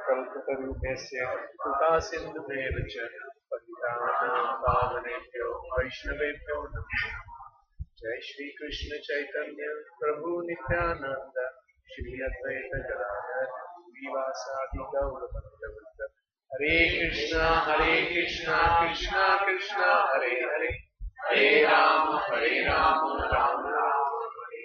कल्पतरुभ्यस्य कृपासिन्धुभ्यः च पतितानां पावनेभ्यो वैष्णवेभ्यो नमः। जय श्री कृष्ण चैतन्य प्रभु नित्यानंद श्री अद्वैत गदाधर श्रीवासादि गौरभक्तवृंद। हरे कृष्णा कृष्णा कृष्णा हरे हरे, हरे राम राम राम हरे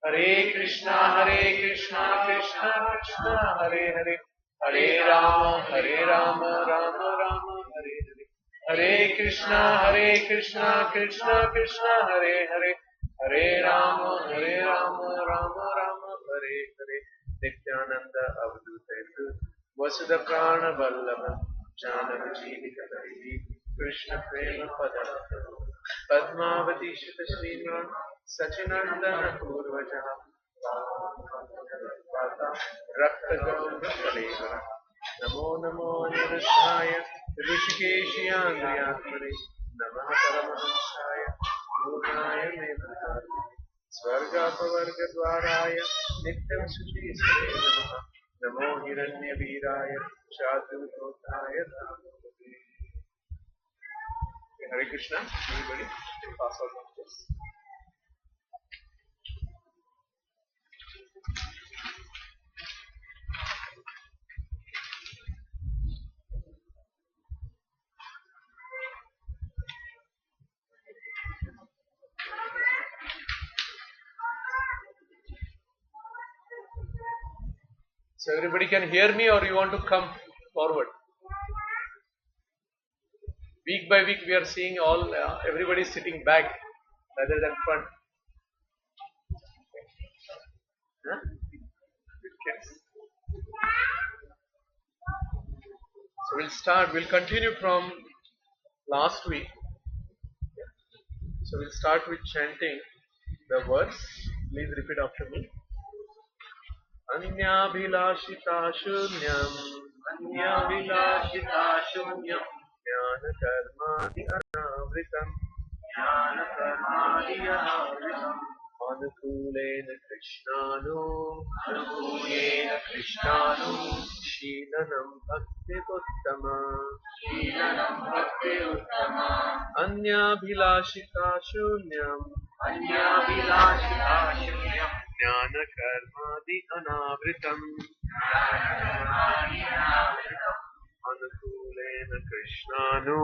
हरे, कृष्णा कृष्णा कृष्णा हरे हरे, हरे राम राम राम हरे हरे, हरे कृष्णा कृष्णा कृष्णा हरे हरे, हरे राम राम राम हरे हरे। नित्यानंद अवधूत वसुध प्राण वल्लभ जानक जीवित कृष्ण प्रेम पद पद्मावती सुत श्रीमान सचिनंदन पूर्वज रक्त गौर नमो नमो निरुद्धाय ऋषिकेशियात्मने नमः परमहंसाय पूर्णाय मेधाय स्वर्गापवर्गद्वाराय नित्यं सुखीसरे नमः। नमो हिरण्यवीराय शातुभूताय धामोदरे। Hare Krishna, everybody, pass out of this. So everybody can hear me, or you want to come forward? Week by week we are seeing everybody sitting back rather than front. Huh? So we'll continue from last week. So we'll start with chanting the words. Please repeat after me. Anyabhilashita shunyam, Anyabhilashita shunyam, Jnana karmadi anavritam, Jnana karmadi anavritam, Anukulena Krishnanu, Sheelanam bhakti uttama, Anyabhilashita shunyam, Jnana karmadi anavritam, Anukulena Krishnanu,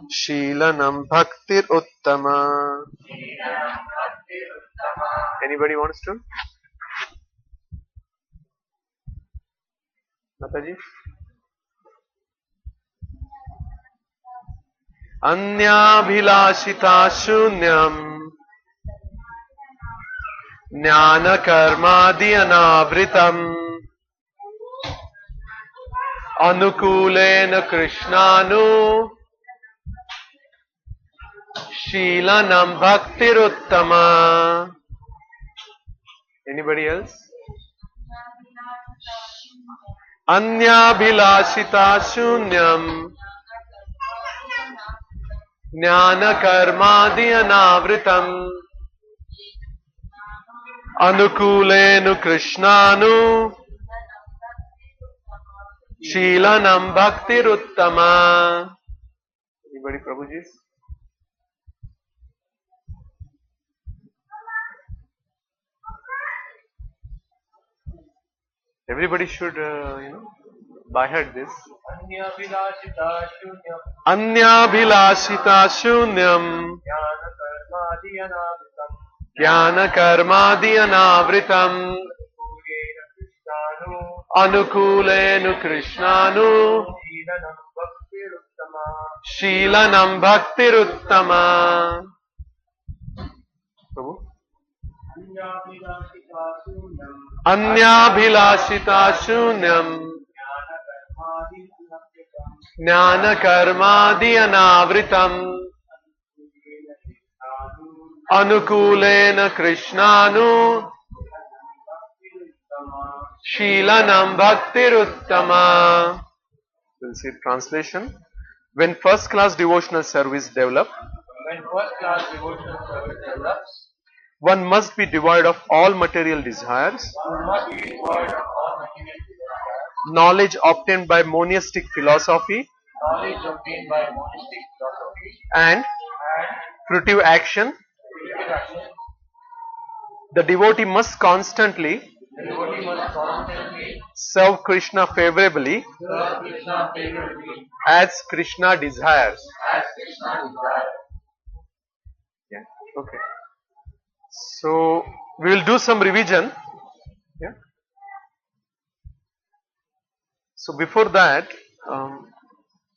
Sheelanam bhaktir uttama. Anybody wants to? Mataji? Anyabhilashita shunyam, Jnana karmadi anavritam, Anukulena Krishnanu, Sheelanam bhaktir uttama. Anybody else? Anyabhilashita shunyam, Jnana karmadi anavritam, Anukulenu Krishnanu, Sheelanam bhaktir uttama. Anybody, Prabhuji? Everybody should, by heart this. Anyabhilashita shunyam, Jnana karmadi anavritam, Anukulenu Krishnanu, Sheelanam bhaktir uttama. Prabhu? Anyabhilashita shunyam, Jnana karmadi anavritam, Anukulena Krishnanu, Sheelanam bhaktir uttama. We'll see translation. When first class devotional service develops, One must be devoid of all material desires. One must be devoid of all material desires. Knowledge obtained by monistic philosophy Knowledge obtained by monistic philosophy and and fruitive action. creative action. The devotee must constantly The devotee must constantly serve Krishna favorably serve Krishna favorably as Krishna desires. as Krishna desires. Yeah. Okay. So we will do some revision. Yeah. So before that,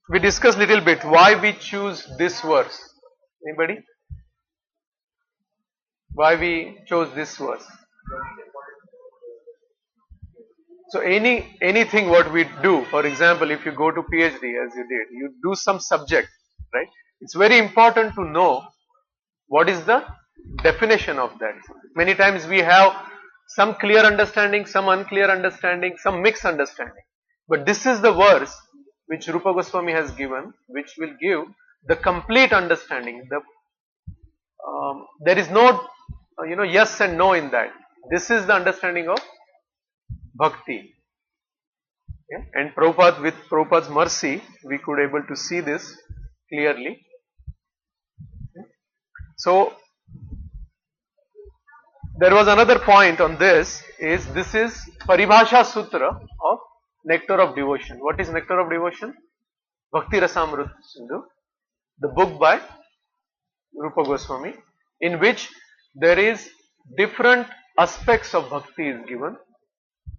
we discuss little bit why we choose this verse. Anybody? Why we chose this verse? So anything what we do, for example, if you go to PhD as you did, you do some subject, right? It's very important to know what is the definition of that. Many times we have some clear understanding, some unclear understanding, some mixed understanding. But this is the verse which Rupa Goswami has given, which will give the complete understanding. There is no, yes and no in that. This is the understanding of bhakti. Yeah? And Prabhupada, with Prabhupada's mercy, we could able to see this clearly. So there was another point on this is Paribhasha Sutra of Nectar of Devotion. What is Nectar of Devotion? Bhakti Rasamrut Sindhu, the book by Rupa Goswami, in which there is different aspects of bhakti is given.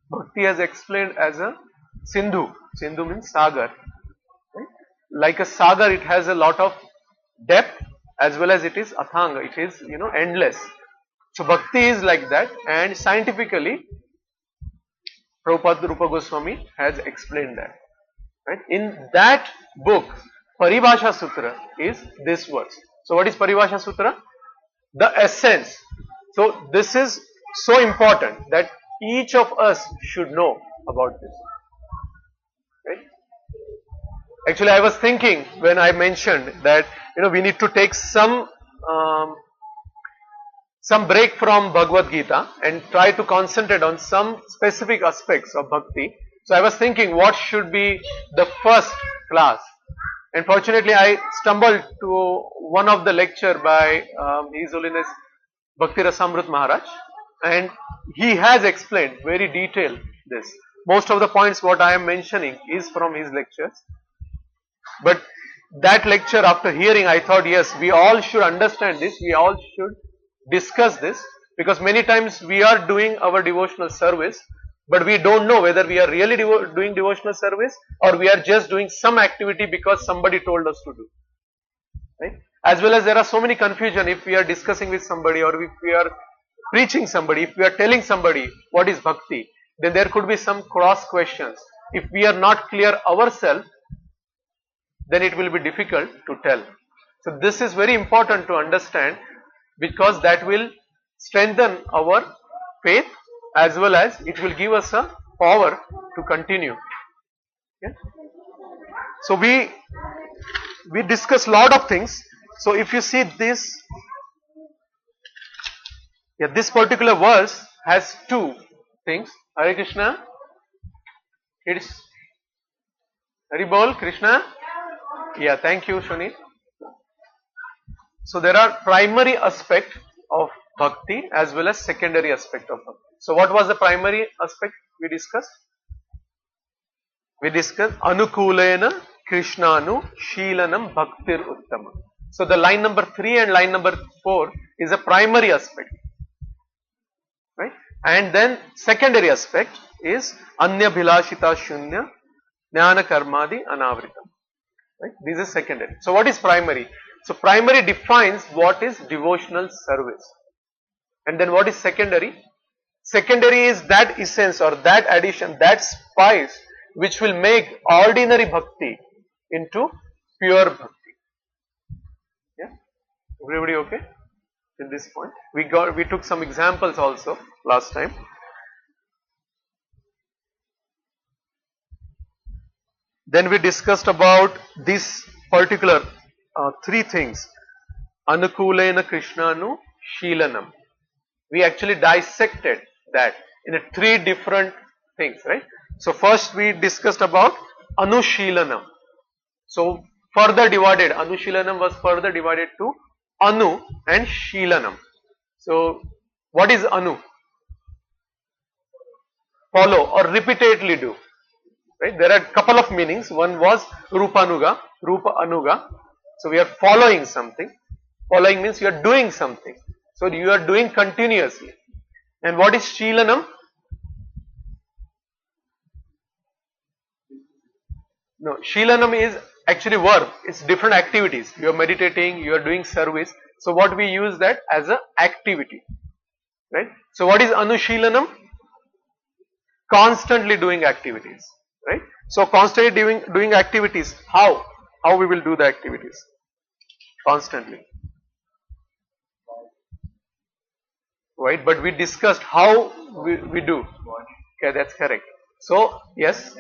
Bhakti is explained as a Sindhu. Sindhu means sagar. Right? Like a sagar, it has a lot of depth as well as it is athanga. It is endless. So bhakti is like that, and scientifically, Prabhupada Rupa Goswami has explained that. Right? In that book, Paribhasha Sutra is this verse. So what is Paribhasha Sutra? The essence. So this is so important that each of us should know about this. Right? Actually, I was thinking when I mentioned that we need to take some break from Bhagavad Gita and try to concentrate on some specific aspects of bhakti. So I was thinking what should be the first class. And fortunately I stumbled to one of the lecture by His Holiness Bhakti Rasamrut Maharaj, and he has explained very detailed this. Most of the points what I am mentioning is from his lectures. But that lecture, after hearing, I thought yes, we all should understand this, we all should discuss this, because many times we are doing our devotional service, but we don't know whether we are really doing devotional service or we are just doing some activity because somebody told us to do. Right? As well as there are so many confusion if we are discussing with somebody or if we are preaching somebody, if we are telling somebody what is bhakti, then there could be some cross questions. If we are not clear ourselves, then it will be difficult to tell. So this is very important to understand, because that will strengthen our faith as well as it will give us a power to continue. Okay? So we discuss lot of things. So if you see this, this particular verse has two things. Hare Krishna. It's Hari Bol Krishna. Yeah, thank you, Shuni. So there are primary aspect of bhakti as well as secondary aspect of bhakti. So what was the primary aspect we discussed? We discussed Anukulena Krishnanu Sheelanam Bhaktir Uttama. So the line number 3 and line number 4 is a primary aspect. Right? And then secondary aspect is Anya Bhilashita Shunya Jnana Karmadi Anavritam. Right? This is secondary. So what is primary? So primary defines what is devotional service. And then what is secondary? Secondary is that essence or that addition, that spice which will make ordinary bhakti into pure bhakti. Yeah? Everybody okay? Till this point. We took some examples also last time. Then we discussed about this particular three things. Anukulena Krishnanu Sheelanam. we actually dissected that in three different things, right? So first we discussed about Anushilanam. So further divided, Anushilanam was further divided to Anu and Shilanam. So what is Anu? Follow or repeatedly do. Right? There are a couple of meanings. One was Rupanuga, Rupa Anuga. So we are following something. Following means you are doing something. So you are doing continuously. And what is Shilanam? No, Shilanam is actually verb. It's different activities. You are meditating, you are doing service. So what we use that as an activity. Right? So what is Anushilanam? Constantly doing activities. Right? So constantly doing activities. How? How we will do the activities? Constantly. Right? But we discussed how we do. Okay, that's correct. So yes.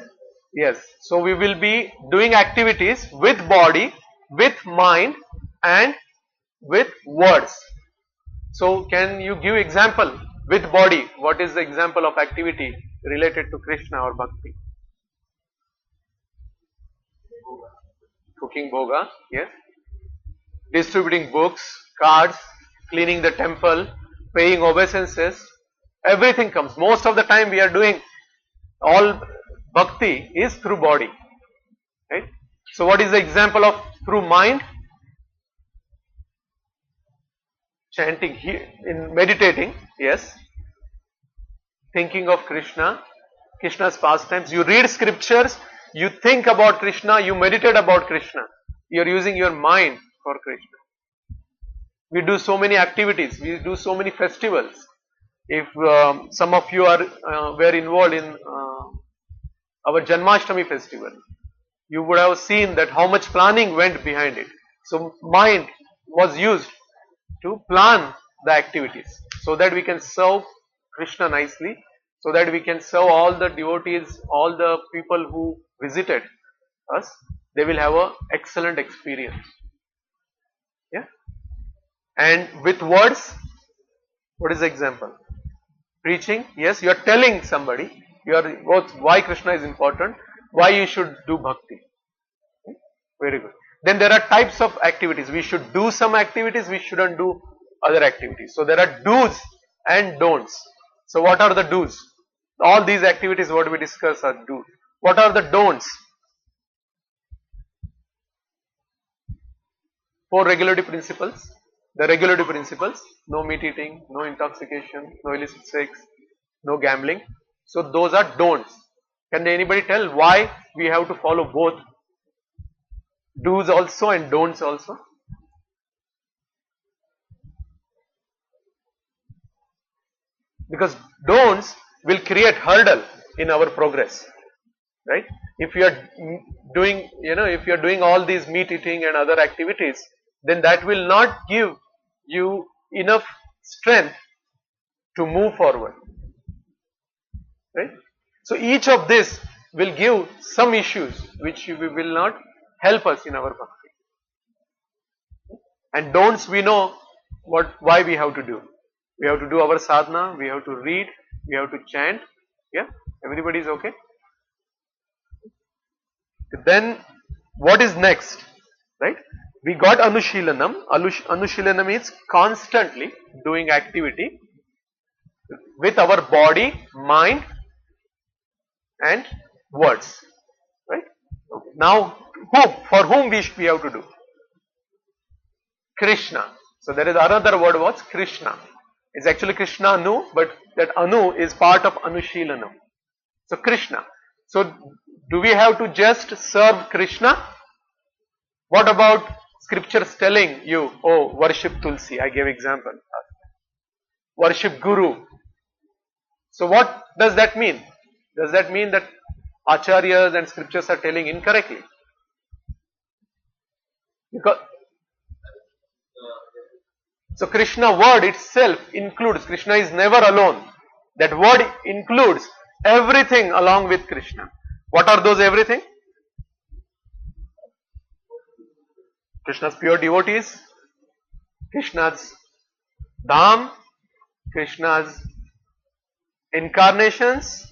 Yes. So we will be doing activities with body, with mind and with words. So can you give example with body? What is the example of activity related to Krishna or Bhakti? Cooking bhoga, yes. Distributing books, cards, cleaning the temple, paying obeisances, everything comes. Most of the time we are doing all bhakti is through body. Right? So what is the example of through mind? Chanting, in meditating, yes. Thinking of Krishna, Krishna's pastimes. You read scriptures, you think about Krishna, you meditate about Krishna. You are using your mind for Krishna. We do so many activities, we do so many festivals. If some of you are were involved in our Janmashtami festival, you would have seen that how much planning went behind it. So mind was used to plan the activities so that we can serve Krishna nicely, so that we can serve all the devotees, all the people who visited us, they will have an excellent experience. Yeah. And with words, what is the example? Preaching, yes, you are telling somebody, you are why Krishna is important, why you should do bhakti. Very good. Then there are types of activities. We should do some activities, we shouldn't do other activities. So there are do's and don'ts. So what are the do's? All these activities what we discuss are do. What are the don'ts? 4 regulatory principles. The regulatory principles: no meat eating, no intoxication, no illicit sex, no gambling. So those are don'ts. Can anybody tell why we have to follow both do's also and don'ts also? Because don'ts will create hurdle in our progress, right? If you are doing, if you are doing all these meat eating and other activities, then that will not give you enough strength to move forward, right? So each of this will give some issues which will not help us in our bhakti. And don'ts, we know why we have to do. We have to do our sadhana, we have to read, we have to chant. Yeah, everybody is okay? Then what is next? Right? We got Anushilanam. Anushilanam is constantly doing activity with our body, mind and words. Right? Now, for whom we have to do? Krishna. So there is another word was Krishna. It's actually Krishna Anu, but that Anu is part of Anushilanam. So Krishna. So do we have to just serve Krishna? What about scriptures telling you, oh, worship Tulsi? I gave example. Worship Guru. So what does that mean? Does that mean that acharyas and scriptures are telling incorrectly? Because so Krishna word itself includes, Krishna is never alone. That word includes everything along with Krishna. What are those everything? Krishna's pure devotees, Krishna's dham, Krishna's incarnations,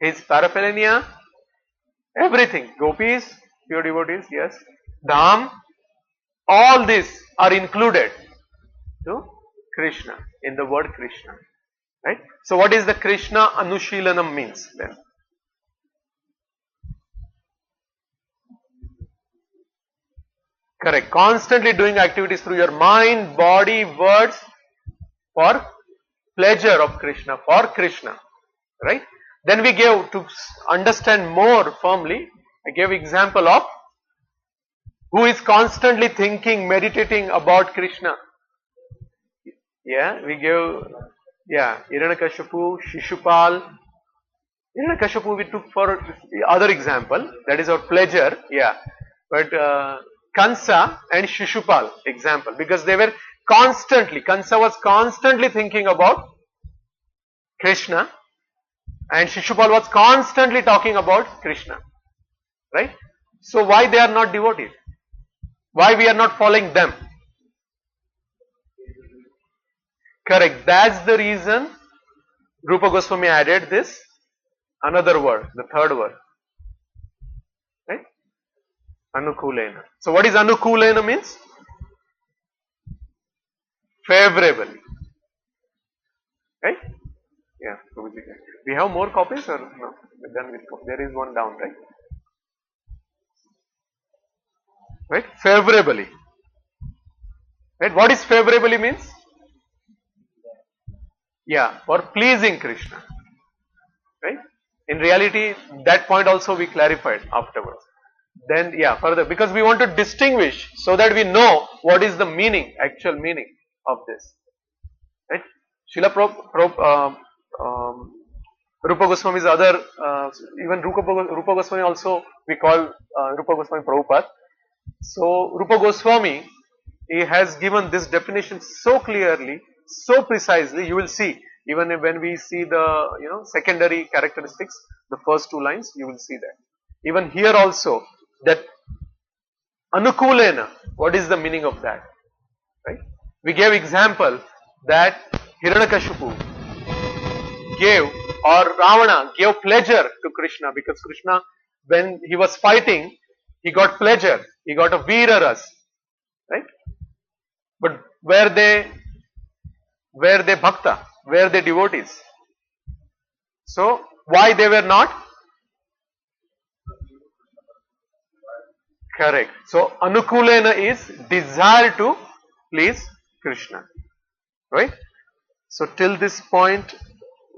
his paraphernalia, everything, gopis, pure devotees, yes, dham, all these are included to Krishna in the word Krishna, right? So what is the Krishna Anushilanam means then? Correct. Constantly doing activities through your mind, body, words for pleasure of Krishna, for Krishna, right? Then we gave, to understand more firmly, I gave example of who is constantly thinking, meditating about Krishna. Yeah, we gave, yeah, Hiranyakashipu, Shishupal. Hiranyakashipu we took for the other example, that is our pleasure, yeah. But Kansa and Shishupal example, because they were constantly, Kansa was constantly thinking about Krishna and Shishupal was constantly talking about Krishna, right? So why they are not devotees? Why we are not following them? Correct, that's the reason Rupa Goswami added this another word, the third word, right? Anukulena. So what is Anukulena means? Favorably, right? Yeah, we have more copies or no? We're done with copy. There is one down, right? Right? Favorably. Right? What is favorably means? Yeah, for pleasing Krishna. Right? In reality, that point also we clarified afterwards. Then, yeah, further, because we want to distinguish so that we know what is the meaning, actual meaning of this. Right? Rupa Goswami's other, even Rupa Goswami also we call Rupa Goswami Prabhupada. So Rupa Goswami, he has given this definition so clearly, so precisely. You will see even when we see the secondary characteristics, the first two lines, you will see that. Even here also, that Anukulena, what is the meaning of that? Right? We gave example that Hiranyakashipu gave, or Ravana gave pleasure to Krishna, because Krishna, when he was fighting, he got pleasure, he got a Veera ras, right? But were they bhakta? Were they devotees? So why they were not? Correct. So Anukulena is desire to please Krishna, right? So till this point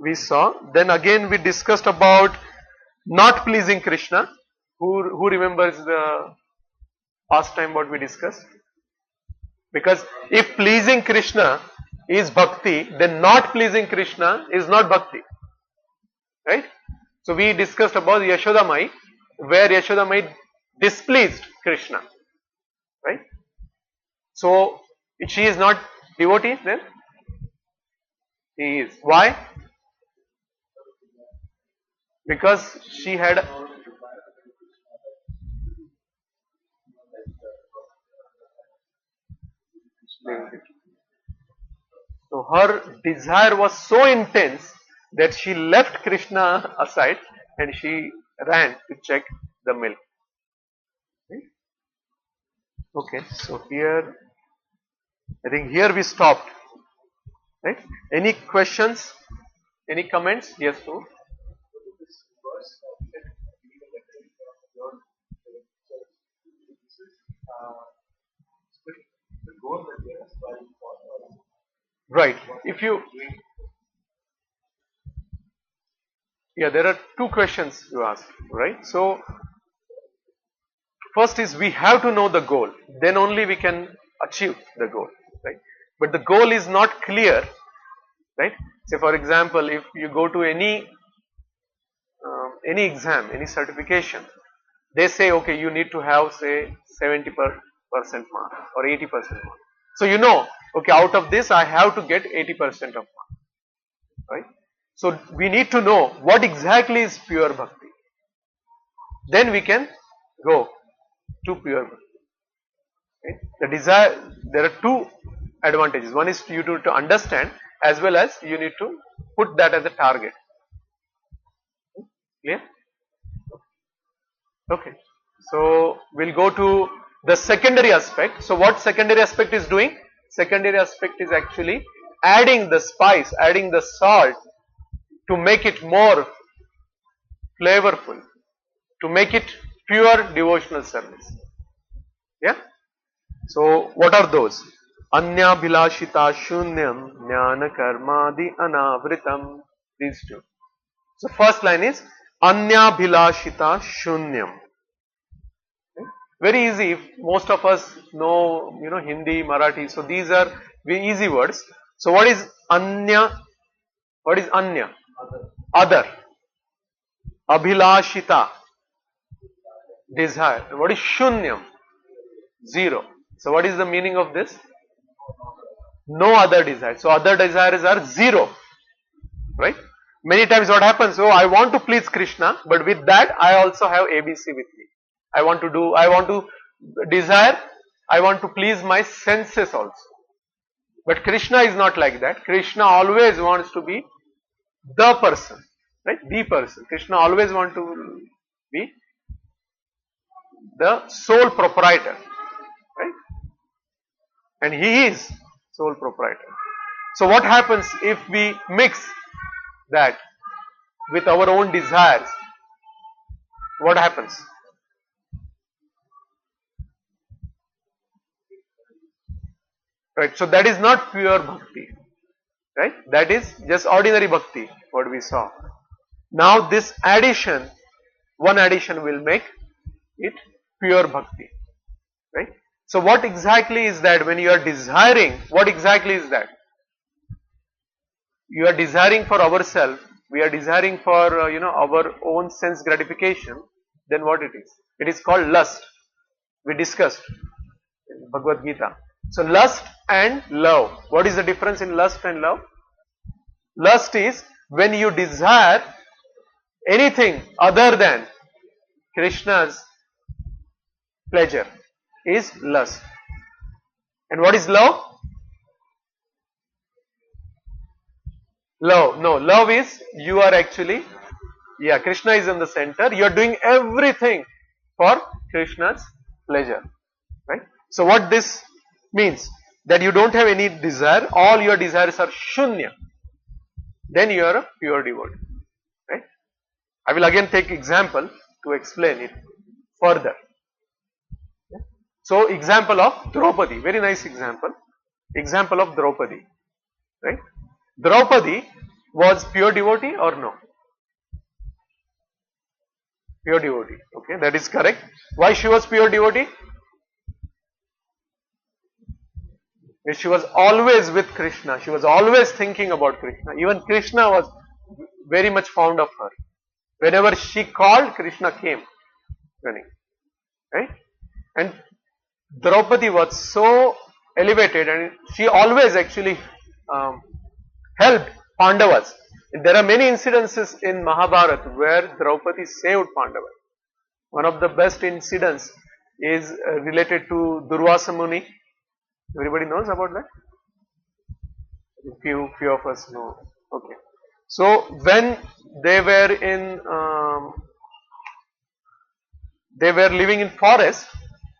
we saw. Then again we discussed about not pleasing Krishna. Who remembers the past time what we discussed? Because if pleasing Krishna is bhakti, then not pleasing Krishna is not bhakti, right? So we discussed about Yashodamai, where Yashodamai displeased Krishna, right? So if she is not devotee, then he is. Why? Because she had so her desire was so intense that she left Krishna aside and she ran to check the milk. Okay, so here, I think here we stopped, right? Any questions? Any comments? Yes, sir. Right. If you, yeah, there are two questions you asked, right? So, first is we have to know the goal, then only we can achieve the goal, right? But the goal is not clear, right? Say for example, if you go to any exam, any certification, they say, okay, you need to have say 70% mark or 80% mark. So you know, okay, out of this I have to get 80% of mark, right? So we need to know what exactly is pure bhakti. Then we can go to pure bhakti. Right? The desire, there are two advantages. One is you to understand, as well as you need to put that as a target. Clear? Okay. So we'll go to the secondary aspect. So what secondary aspect is doing? Secondary aspect is actually adding the spice, adding the salt to make it more flavorful, to make it pure devotional service. Yeah? So what are those? Anya bhilashita shunyam jnana karmadi anavritam. These two. So first line is Anya bhilashita shunyam. Very easy. If most of us know, Hindi, Marathi. So these are very easy words. So what is Anya? What is Anya? Other. Abhilashita. Desire. What is Shunyam? Zero. So what is the meaning of this? No other desire. So other desires are zero. Right? Many times what happens? So I want to please Krishna, but with that I also have ABC with me. I want to desire, I want to please my senses also. But Krishna is not like that. Krishna always wants to be the person, right? The person. Krishna always wants to be the sole proprietor, right? And he is sole proprietor. So what happens if we mix that with our own desires? What happens? Right, so that is not pure bhakti, right? That is just ordinary bhakti, what we saw. Now this addition, one addition will make it pure bhakti, right? So what exactly is that when you are desiring, what exactly is that? You are desiring for ourselves, we are desiring for, our own sense gratification, then what it is? It is called lust. We discussed in Bhagavad Gita. So lust and love. What is the difference in lust and love? Lust is when you desire anything other than Krishna's pleasure is lust. And what is love? Love. No, love is you are actually, Krishna is in the center. You are doing everything for Krishna's pleasure. Right? So what this means? That you don't have any desire, all your desires are shunya. Then you are a pure devotee. Right? I will again take example to explain it further. So example of Draupadi, very nice example. Example of Draupadi. Right? Draupadi was pure devotee or no? Pure devotee. Okay, that is correct. Why she was pure devotee? She was always with Krishna. She was always thinking about Krishna. Even Krishna was very much fond of her. Whenever she called, Krishna came running. Right? And Draupadi was so elevated and she always actually helped Pandavas. And there are many incidences in Mahabharata where Draupadi saved Pandavas. One of the best incidents is related to Durvasa Muni. Everybody knows about that? Few of us know. Okay. So when they were living in forest,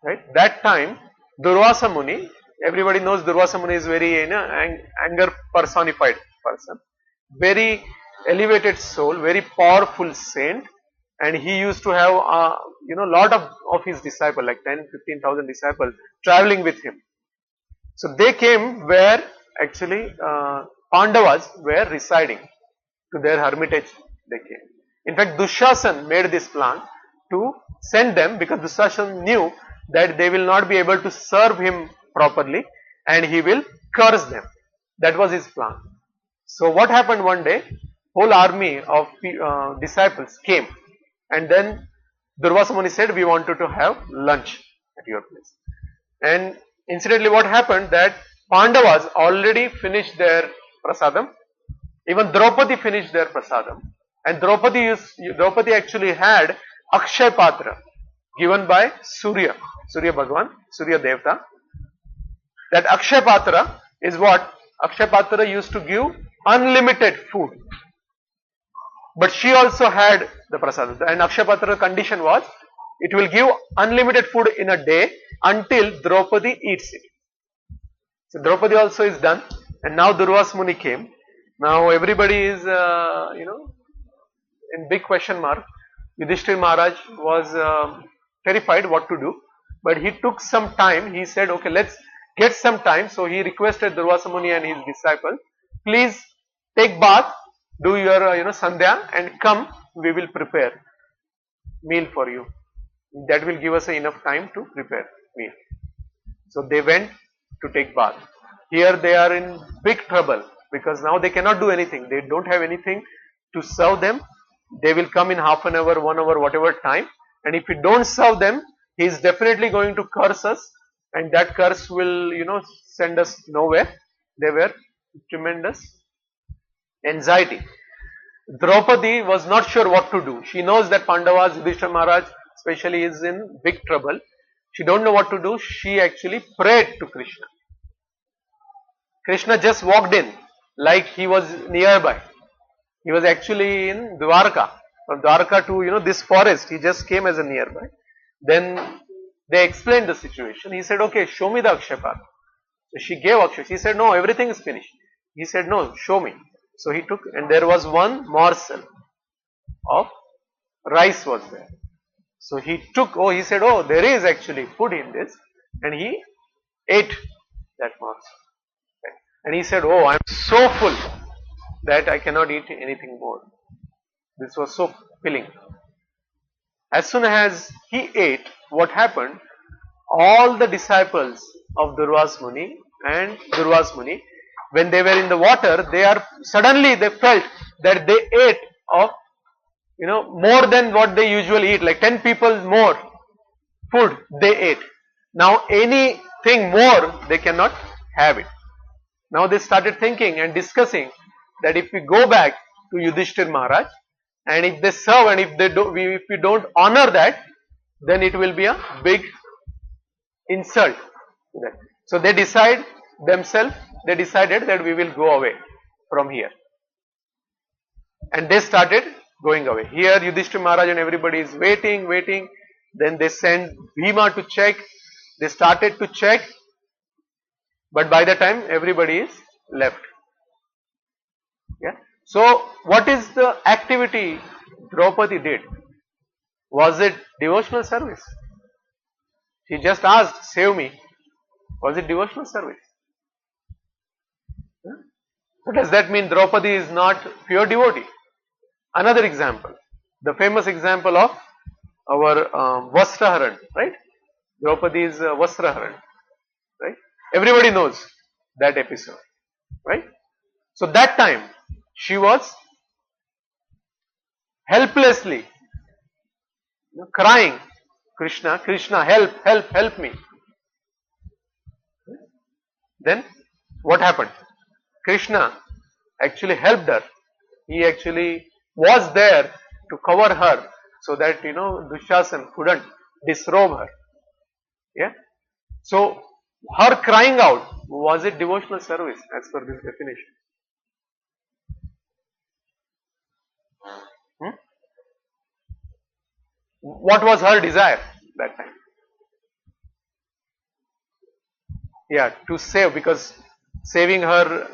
right? That time Durvasa Muni, everybody knows Durvasa Muni is very anger personified person, very elevated soul, very powerful saint, and he used to have lot of his disciples, like 10-15,000 disciples traveling with him. So they came where actually Pandavas were residing, to their hermitage they came. In fact, Dushasan made this plan to send them because Dushasan knew that they will not be able to serve him properly and he will curse them. That was his plan. So what happened one day, whole army of disciples came and then Durvasa Muni said, we wanted to have lunch at your place. And incidentally, what happened that Pandavas already finished their prasadam. Even Draupadi finished their prasadam. And Draupadi actually had Akshay Patra given by Surya Bhagwan, Surya Devta. That Akshay Patra is what? Akshay Patra used to give unlimited food. But she also had the prasad. And Akshay Patra's condition was, it will give unlimited food in a day until Draupadi eats it. So Draupadi also is done, and now Durvas Muni came. Now everybody is, in big question mark. Yudhishthir Maharaj was terrified what to do, but he took some time. He said, okay, let's get some time. So he requested Durvasa Muni and his disciple, please take bath, do your sandhya, and come. We will prepare meal for you. That will give us enough time to prepare meal. So they went to take bath. Here they are in big trouble because now they cannot do anything. They don't have anything to serve them. They will come in half an hour, 1 hour, whatever time. And if we don't serve them, he is definitely going to curse us, and that curse will, send us nowhere. They were tremendous anxiety. Draupadi was not sure what to do. She knows that Pandavas, Yudhishthira Maharaj especially, is in big trouble. She don't know what to do. She actually prayed to Krishna. Krishna just walked in like he was nearby. He was actually in Dwarka. From Dwarka to this forest, he just came as a nearby. Then they explained the situation. He said, okay, show me the Akshapad. So she gave Akshay. She said, no, everything is finished. He said, no, show me. So he took, and there was one morsel of rice was there. So he took, he said, oh, there is actually food in this, and he ate that morsel. And he said, oh, I am so full that I cannot eat anything more. This was so filling. As soon as he ate, what happened? All the disciples of Durvas Muni and Durvas Muni, when they were in the water, suddenly they felt that they ate of more than what they usually eat, like 10 people more food they ate. Now anything more they cannot have it. Now they started thinking and discussing that if we go back to Yudhishthir Maharaj, and if they serve, and if we don't honor that, then it will be a big insult to them. So they decided that we will go away from here. And they started going away. Here Yudhishthir Maharaj and everybody is waiting. Then they sent Bhima to check. They started to check. But by the time everybody is left. Yeah. So what is the activity Draupadi did? Was it devotional service? She just asked, save me. Was it devotional service? Yeah. So does that mean Draupadi is not pure devotee? Another example, the famous example of our Vastraharan, right? Draupadi's Vastraharan, right? Everybody knows that episode, right? So that time she was helplessly crying, Krishna, Krishna, help me. Then what happened? Krishna actually helped her. He actually was there to cover her so that Dushasan couldn't disrobe her. Yeah. So her crying out, was it devotional service as per this definition? What was her desire that time? Yeah, to save, because saving her,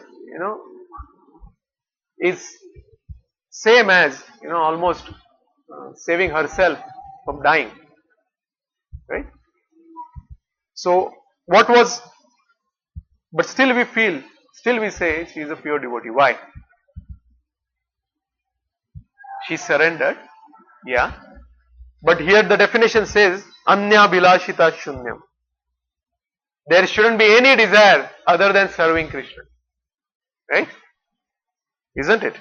is same as, almost saving herself from dying, right? So what was, but still we say she is a pure devotee. Why? She surrendered, yeah. But here the definition says, Anya Bilashita Shunyam. There shouldn't be any desire other than serving Krishna. Right? Isn't it?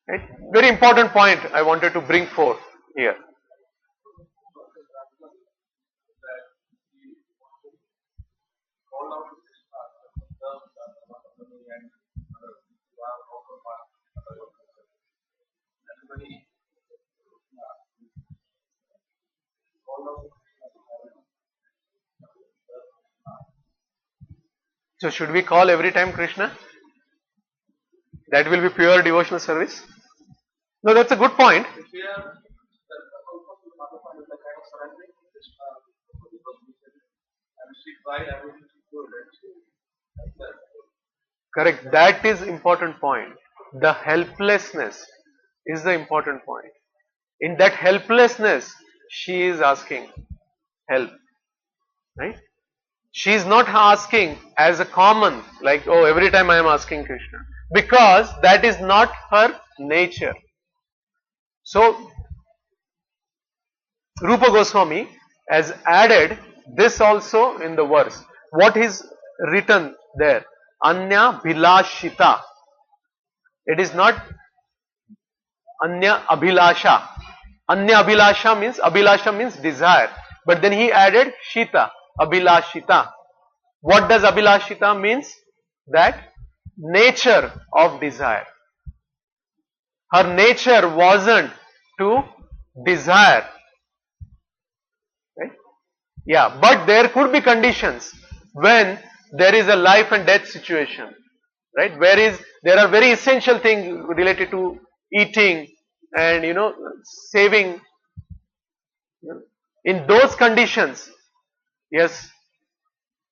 Right? Very important point I wanted to bring forth here. So should we call every time Krishna? That will be pure devotional service? No, that's a good point. If we are the purpose of Bhagavatam is the kind of surrendering to Krishna because we said and she tried everything to do it. Like that. Correct. That is important point. The helplessness is the important point. In that helplessness, she is asking help. Right? She is not asking as a common, like, oh, every time I am asking Krishna. Because that is not her nature. So, Rupa Goswami has added this also in the verse. What is written there? Anya Bhilashita. It is not Anya Abhilasha. Anya Abhilasha means desire. But then he added Shita, Abhilashita. What does Abhilashita means? That nature of desire. Her nature wasn't to desire. Right? Yeah, but there could be conditions when there is a life and death situation. Right? There are very essential things related to eating and saving. In those conditions, yes,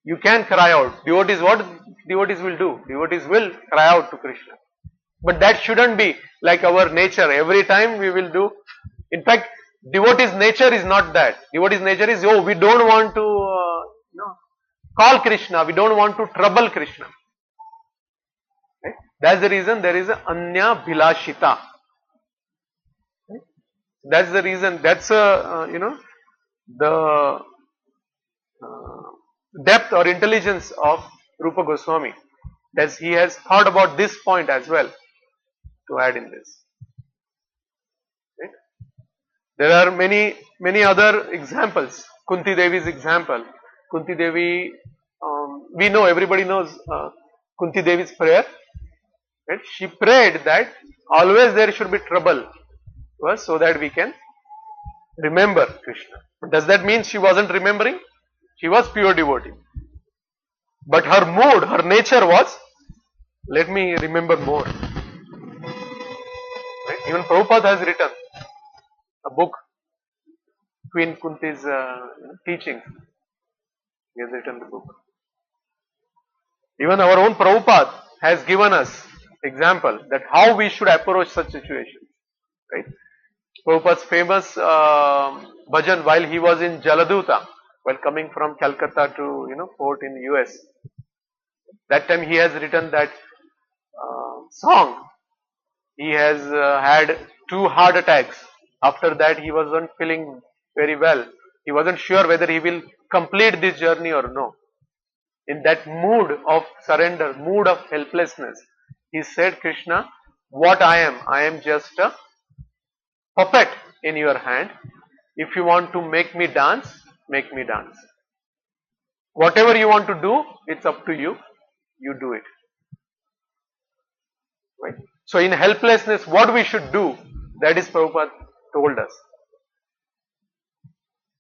you can cry out. What devotees will do? Devotees will cry out to Krishna. But that shouldn't be like our nature. Every time we will do. In fact, devotee's nature is not that. Devotee's nature is, we don't want to call Krishna. We don't want to trouble Krishna. Right? That's the reason there is a Anya Bhilashita. Right? That's the reason. That's the depth or intelligence of Rupa Goswami. That he has thought about this point as well to add in this. Right? There are many other examples. Kunti Devi's example. Kunti Devi, we know, everybody knows Kunti Devi's prayer. Right? She prayed that always there should be trouble to us so that we can remember Krishna. But does that mean she wasn't remembering? She was pure devotee. But her mood, her nature was, let me remember more. Right? Even Prabhupada has written a book, Queen Kunti's teachings. He has written the book. Even our own Prabhupada has given us example that how we should approach such situations. Right? Prabhupada's famous bhajan while he was in Jaladuta, while coming from Calcutta to port in US. That time he has written that song. He has had 2 heart attacks. After that he wasn't feeling very well. He wasn't sure whether he will complete this journey or no. In that mood of surrender, mood of helplessness, he said, Krishna, what I am just a puppet in your hand. If you want to make me dance, make me dance. Whatever you want to do, it's up to you. You do it. Right? So in helplessness, what we should do, that is Prabhupada told us.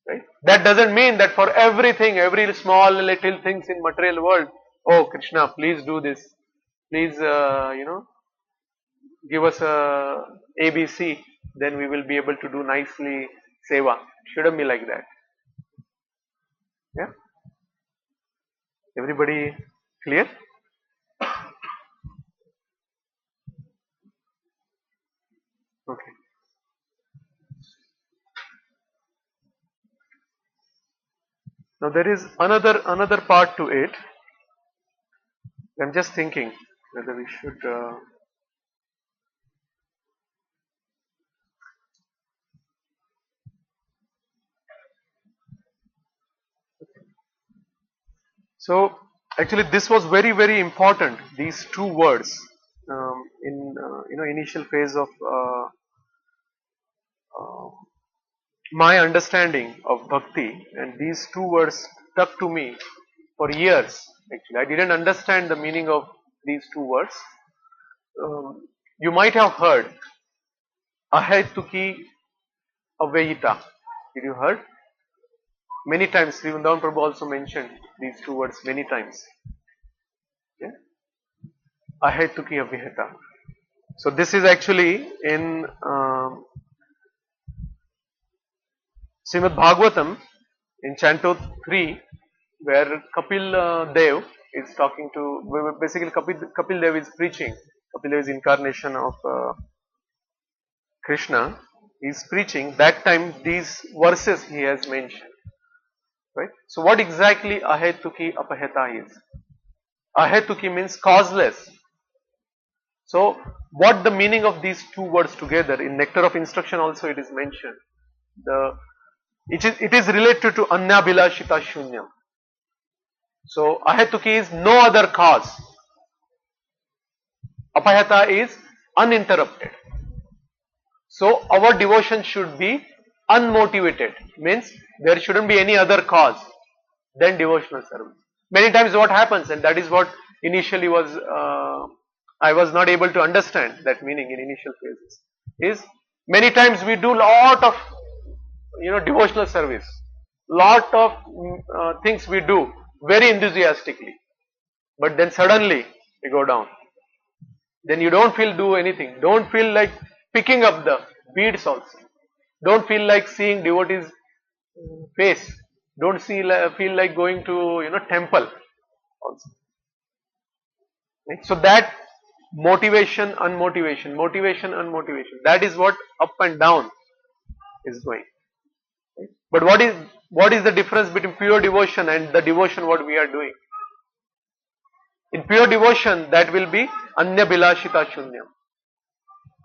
Right? That doesn't mean that for everything, every small little things in material world, oh Krishna, please do this. Please, give us a ABC, then we will be able to do nicely seva. Shouldn't be like that. Yeah? Everybody clear? Okay. Now there is another part to it. I'm just thinking whether we should. So actually, this was very important. These 2 words in initial phase of my understanding of bhakti, and these 2 words stuck to me for years. Actually, I didn't understand the meaning of these 2 words. You might have heard Ahetuki Avayita. Did you heard? Many times, Sri Vrindavan Prabhu also mentioned these 2 words many times. Ahetuki Aviheta. So this is actually in Srimad Bhagavatam in Canto 3, where Kapil Dev is talking to, basically Kapil Dev is preaching. Kapil Dev is incarnation of Krishna. He is preaching. That time these verses he has mentioned. Right? So what exactly Ahetuki Apaheta is? Ahetuki means causeless. So what the meaning of these two words together? In Nectar of Instruction also it is mentioned. It is related to Annabhilashita Shunyam. So Ahetuki is no other cause. Apaheta is uninterrupted. So our devotion should be unmotivated. Means there shouldn't be any other cause than devotional service. Many times what happens, and that is what initially was I was not able to understand that meaning in initial phases, is many times we do lot of devotional service, lot of things we do very enthusiastically, but then suddenly we go down. Then you don't feel do anything, don't feel like picking up the beads also, don't feel like seeing devotees face, don't feel like going to temple also. Right? So that motivation, unmotivation, that is what up and down is going. Right? But what is the difference between pure devotion and the devotion what we are doing? In pure devotion, that will be Anya Bilashita Shunyam.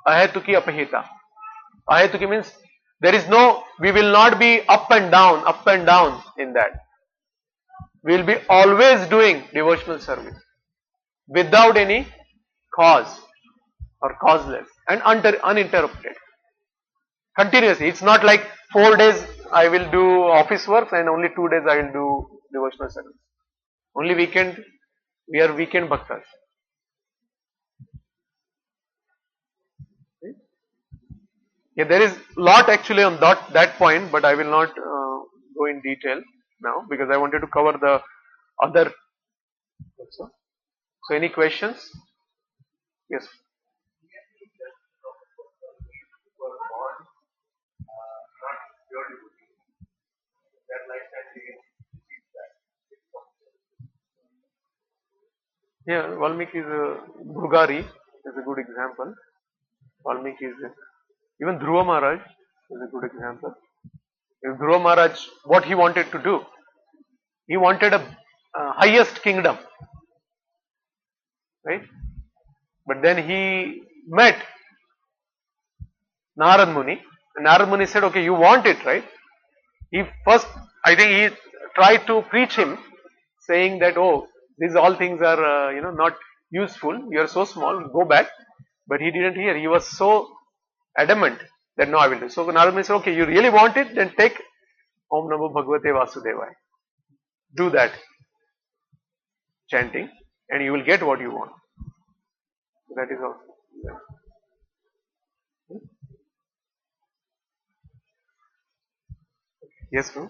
Ahetuki Apahita. Ahetuki means we will not be up and down in that. We will be always doing devotional service without any cause or causeless and uninterrupted. Continuously. It's not like 4 days I will do office work and only 2 days I will do devotional service. Only weekend, we are weekend bhaktas. Yeah, there is lot actually on that point, but I will not go in detail now because I wanted to cover the other also. So any questions? Yes. Yeah, Valmiki is a Bhugari is a good example. Valmiki is even Dhruva Maharaj is a good example. If Dhruva Maharaj, what he wanted to do, he wanted a highest kingdom, right? But then he met Narad Muni, and Narad Muni said, "Okay, you want it, right?" He first, I think, he tried to preach him, saying that, "Oh, these all things are not useful. You are so small. Go back." But he didn't hear. He was so adamant that no, I will do. So Narad Muni said, "Okay, you really want it? Then take Om Namo Bhagavate Vasudevaya. Do that chanting, and you will get what you want." So that is all. Yeah. Yes, bro.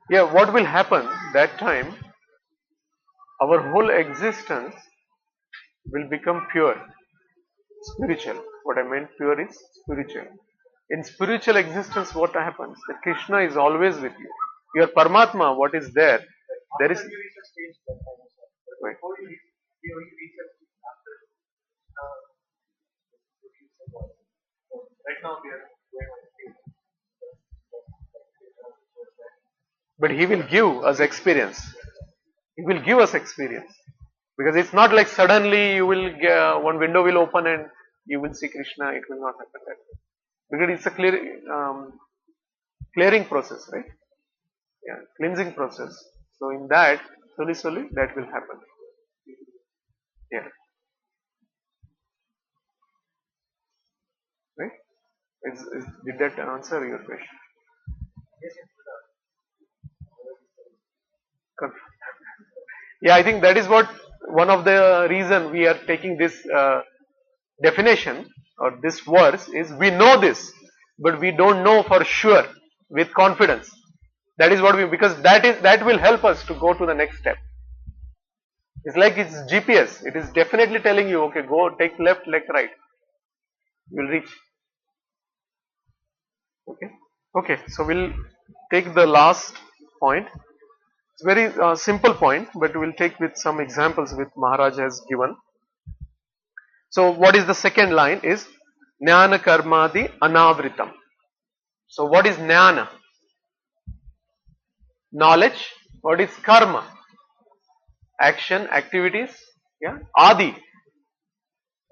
Yeah, what will happen that time? Our whole existence will become pure, spiritual. What I meant pure is spiritual. In spiritual existence, what happens? That Krishna is always with you. Your Paramatma, what is there? There is. Right. But he will give us experience. He will give us experience. Because it's not like suddenly you will get, one window will open and you will see Krishna. It will not happen that way. Because it's a clearing process, right? Yeah, cleansing process. So in that, slowly, that will happen. Yeah, right? Did that answer your question? Con- Yeah, I think that is what one of the reason we are taking this definition or this verse is we know this, but we don't know for sure with confidence. That is what we, because that will help us to go to the next step. It's like it's GPS. It is definitely telling you, okay, go take left, right. You will reach. Okay. Okay. So we'll take the last point. It's very simple point, but we'll take with some examples which Maharaj has given. So what is the second line is Jnana Karmadi Anavritam. So what is Jnana? Knowledge. What is Karma? Action, activities. Yeah. Adi.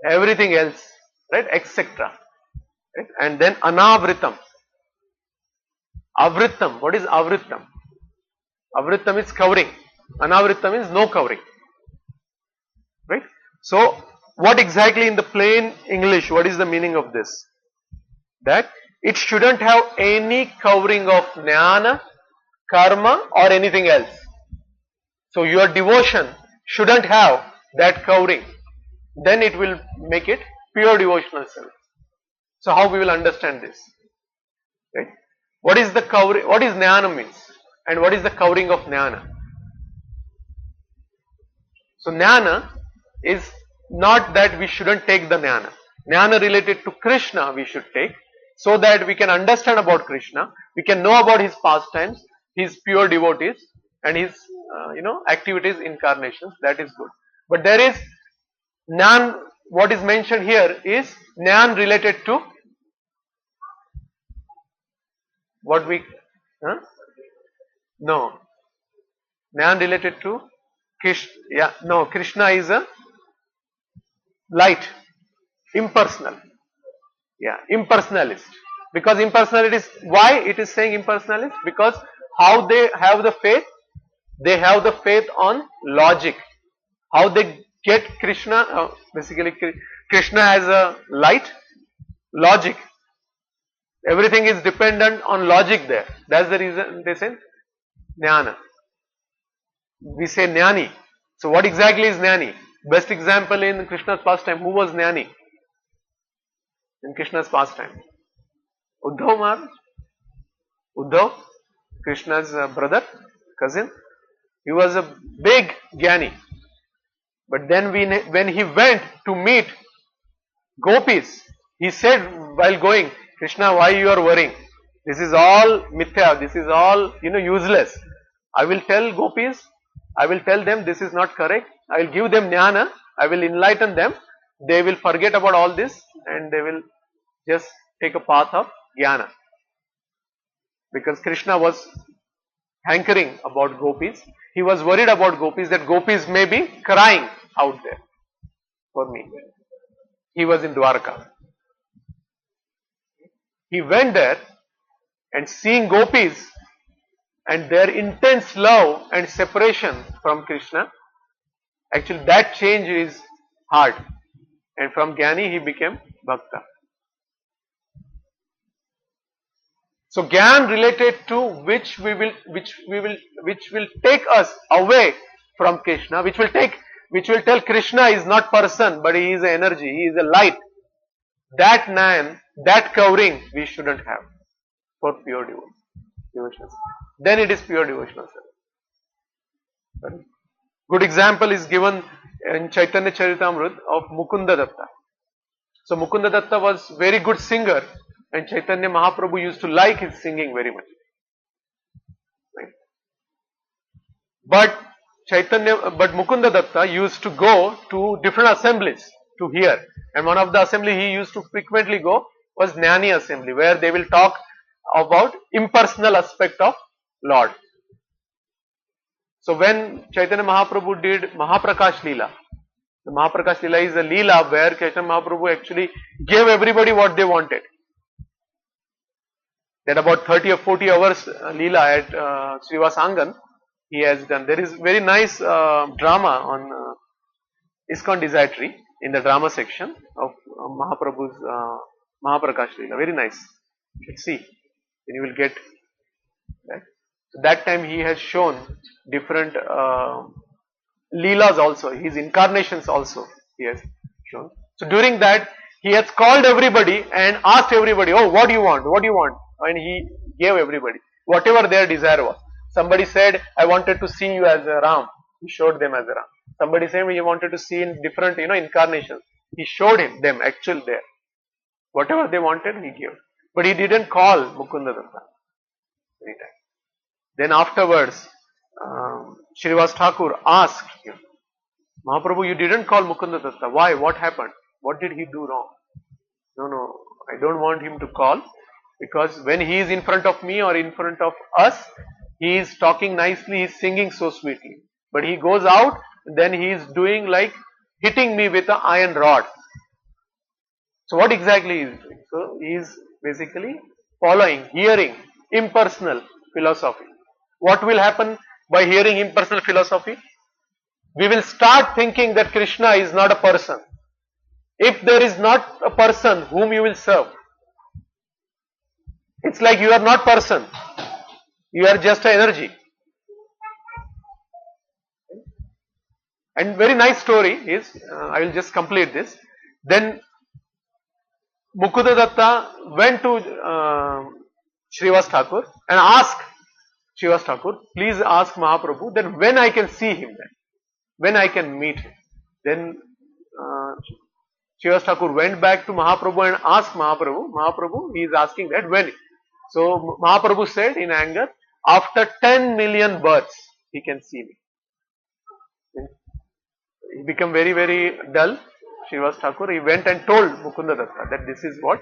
Everything else. Right. Etc. Right? And then Anavritam. Avritam. What is Avritam? Avritam is covering. Anavritam is no covering. Right. So what exactly in the plain English, what is the meaning of this? That it shouldn't have any covering of jnana, karma or anything else. So your devotion shouldn't have that covering. Then it will make it pure devotional service. So how we will understand this? Right? What is the covering? What is jnana means? And what is the covering of jnana? So jnana is not that we shouldn't take the jnana. Jnana related to Krishna we should take, so that we can understand about Krishna, we can know about his pastimes, his pure devotees and his activities, incarnations. That is good. But there is jnana, what is mentioned here is jnana related to what we, no, jnana related to Krishna. Yeah, no, Krishna is a light, impersonal. Yeah, impersonalist. Because impersonalist, why it is saying impersonalist? Because how they have the faith on logic. How they get Krishna, basically Krishna as a light, logic. Everything is dependent on logic there. That's the reason they say jnana. We say jnani. So what exactly is jnani? Best example in Krishna's pastime, who was jnani in Krishna's pastime? Uddhav Maharaj. Uddhav, Krishna's brother, cousin. He was a big jnani. But then when he went to meet gopis, he said while going, Krishna, why you are worrying? This is all mithya, this is all useless. I will tell gopis, I will tell them this is not correct. I will give them jnana, I will enlighten them. They will forget about all this and they will just take a path of jnana. Because Krishna was hankering about gopis. He was worried about gopis, that gopis may be crying out there for me. He was in Dwarka. He went there and seeing gopis and their intense love and separation from Krishna, actually that change is hard. And from Jnani he became Bhakta. So Gyan related to which will take us away from Krishna, which will tell Krishna is not person but he is an energy, he is a light. That Jnan, that covering we shouldn't have for pure devotional. Then it is pure devotional service. Good example is given in Chaitanya Charitamrita of Mukunda Datta. So Mukunda Datta was very good singer and Chaitanya Mahaprabhu used to like his singing very much. Right? But Mukunda Datta used to go to different assemblies to hear. And one of the assembly he used to frequently go was Jnani assembly, where they will talk about impersonal aspect of Lord. So when Chaitanya Mahaprabhu did Mahaprakash Leela, the Mahaprakash Leela is a Leela where Chaitanya Mahaprabhu actually gave everybody what they wanted. That about 30 or 40 hours Leela at Srivas Angan he has done. There is very nice drama on ISKCON Desiratory in the drama section of Mahaprabhu's Mahaprakash Leela. Very nice. You should see. Then you will get that. So that time he has shown different Leelas also, his incarnations also he has shown. So during that, he has called everybody and asked everybody, oh, what do you want? What do you want? And he gave everybody whatever their desire was. Somebody said, I wanted to see you as a Ram. He showed them as a Ram. Somebody said he wanted to see in different, incarnations. He showed them actual there. Whatever they wanted, he gave. But he didn't call Mukunda Datta anytime. Then afterwards, Srinivas Thakur asked him, Mahaprabhu, you didn't call Mukunda Datta. Why? What happened? What did he do wrong? No, I don't want him to call, because when he is in front of me or in front of us, he is talking nicely, he is singing so sweetly. But he goes out, then he is doing like hitting me with an iron rod. So what exactly is he doing? So he is basically following, hearing impersonal philosophy. What will happen by hearing impersonal philosophy? We will start thinking that Krishna is not a person. If there is not a person whom you will serve, it's like you are not person. You are just an energy. And very nice story is, I will just complete this. Then Mukunda Datta went to Srinivas Thakur and asked Srinivas Thakur, please ask Mahaprabhu that when I can see him then, when I can meet him. Then Srinivas Thakur went back to Mahaprabhu and asked Mahaprabhu, he is asking that when. So Mahaprabhu said in anger, after 10 million births, he can see me. He became very, very dull. Srinivas Thakur, he went and told Mukunda Datta that this is what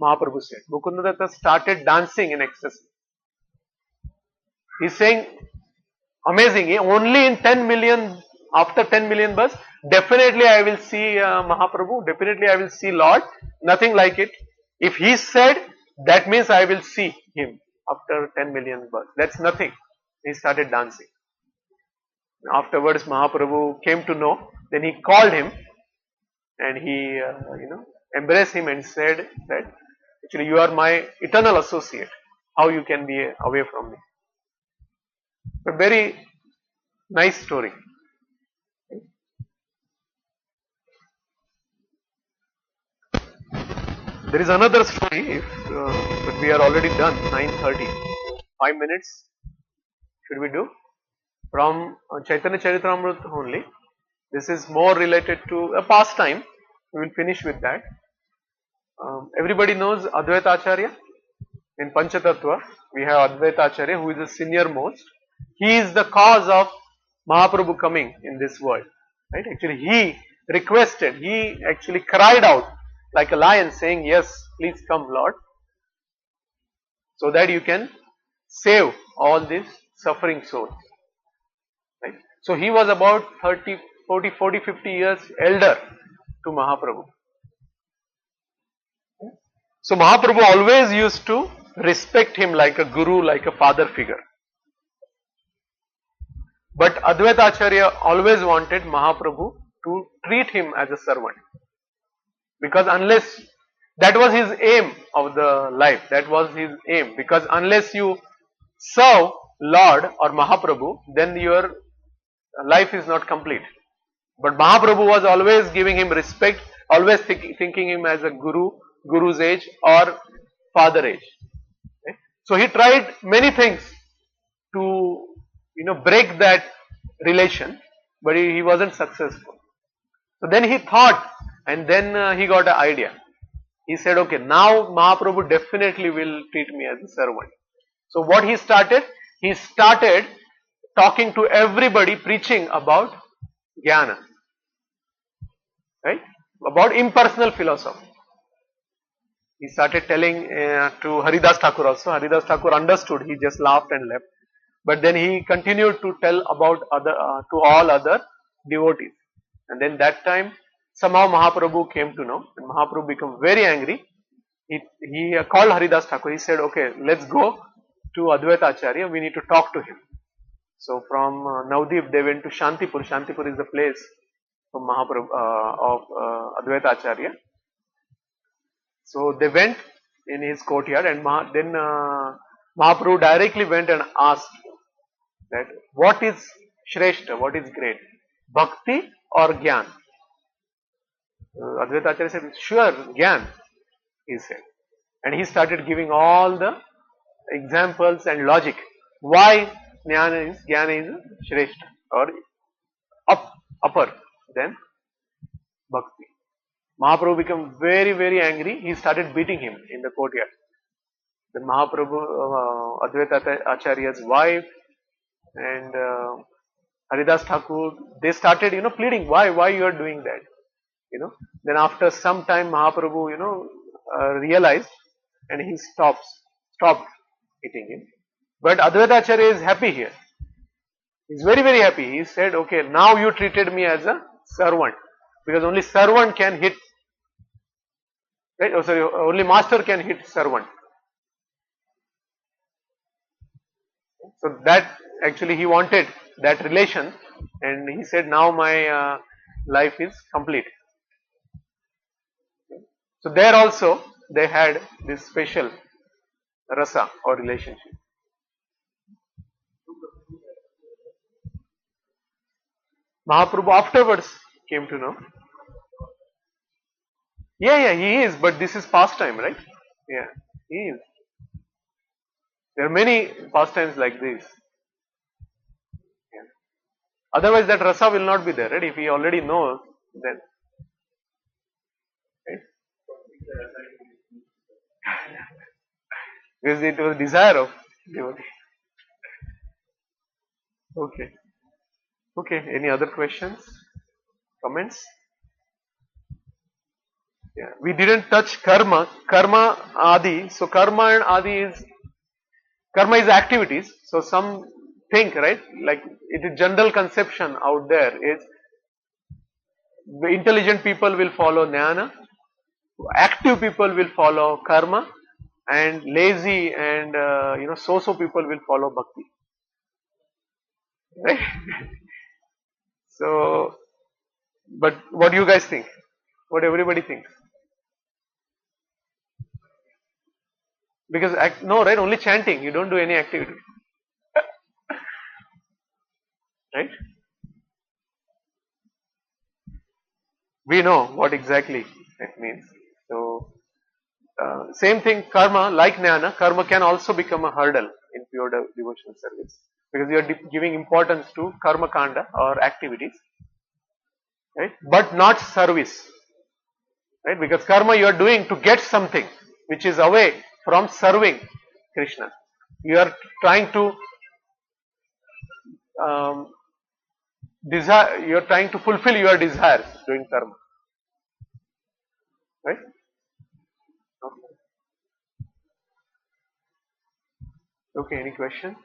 Mahaprabhu said. Mukunda Datta started dancing in ecstasy. He is saying, amazing, only in 10 million, after 10 million births, definitely I will see Mahaprabhu, definitely I will see Lord, nothing like it. If he said, that means I will see him after 10 million births. That's nothing. He started dancing. Afterwards, Mahaprabhu came to know. Then he called him and he, embraced him and said that actually you are my eternal associate. How you can be away from me? A very nice story. There is another story, but we are already done. 9:30. 5 minutes. Should we do? From Chaitanya Charitamrita only. This is more related to a pastime. We will finish with that. Everybody knows Advaita Acharya. In Panchatattva, we have Advaita Acharya, who is the senior most. He is the cause of Mahaprabhu coming in this world. Right? Actually, he requested, he actually cried out like a lion saying, yes, please come Lord, so that you can save all these suffering souls. Right? So he was about 40, 50 years elder to Mahaprabhu. So Mahaprabhu always used to respect him like a guru, like a father figure. But Advaita Acharya always wanted Mahaprabhu to treat him as a servant. Because unless, that was his aim of the life, that was his aim. Because unless you serve Lord or Mahaprabhu, then your life is not complete. But Mahaprabhu was always giving him respect, always thinking him as a guru, guru's age or father age. Okay? So he tried many things to break that relation, but he wasn't successful. So then he thought, and then he got an idea. He said, okay, now Mahaprabhu definitely will treat me as a servant. So what he started? He started talking to everybody, preaching about jnana, right? About impersonal philosophy. He started telling to Haridas Thakur also. Haridas Thakur understood. He just laughed and left. But then he continued to tell about to all other devotees. And then that time, somehow Mahaprabhu came to know, and Mahaprabhu became very angry. He called Haridas Thakur. He said, okay, let's go to Advaita Acharya. We need to talk to him. So from Navdeep, they went to Shantipur. Shantipur is the place of Mahaprabhu, of Advaita Acharya. So they went in his courtyard, and then Mahaprabhu directly went and asked that what is Shrestha, what is great? Bhakti or Gyan? Advaita Acharya said, sure, Gyan, he said. And he started giving all the examples and logic. Why Jnana is Shrestha or upper than Bhakti. Mahaprabhu became very, very angry. He started beating him in the courtyard. Then Mahaprabhu, Advaita Acharya's wife and Haridas Thakur, they started, pleading, why you are doing that? Then after some time Mahaprabhu, realized and he stopped hitting him. But Advaita Acharya is happy here. He's very, very happy. He said, okay, now you treated me as a servant. Because only servant can hit, right? Oh, sorry, only master can hit servant. So that actually he wanted that relation and he said, now my life is complete. So there also they had this special rasa or relationship. Mahaprabhu afterwards came to know. Yeah, he is, but this is pastime, right? Yeah, he is. There are many pastimes like this. Yeah. Otherwise, that rasa will not be there, right? If he already knows, then. Right? Because it was desire of devotee. Okay. Okay, any other questions? Comments? Yeah. We didn't touch karma. Karma adi. So karma and adi is karma is activities. So some think, right? Like it is general conception out there is the intelligent people will follow jnana, active people will follow karma, and lazy and so people will follow bhakti. Right? So, but what do you guys think? What everybody thinks? Because no, right? Only chanting. You don't do any activity, right? We know what exactly it means. So, same thing. Karma, like jnana, karma can also become a hurdle in pure devotional service because you are giving importance to karma kanda or activities, right? But not service, right? Because karma you are doing to get something which is away from serving Krishna. You are trying to um, desire. You are trying to fulfill your desires doing karma, right? Okay. Any question?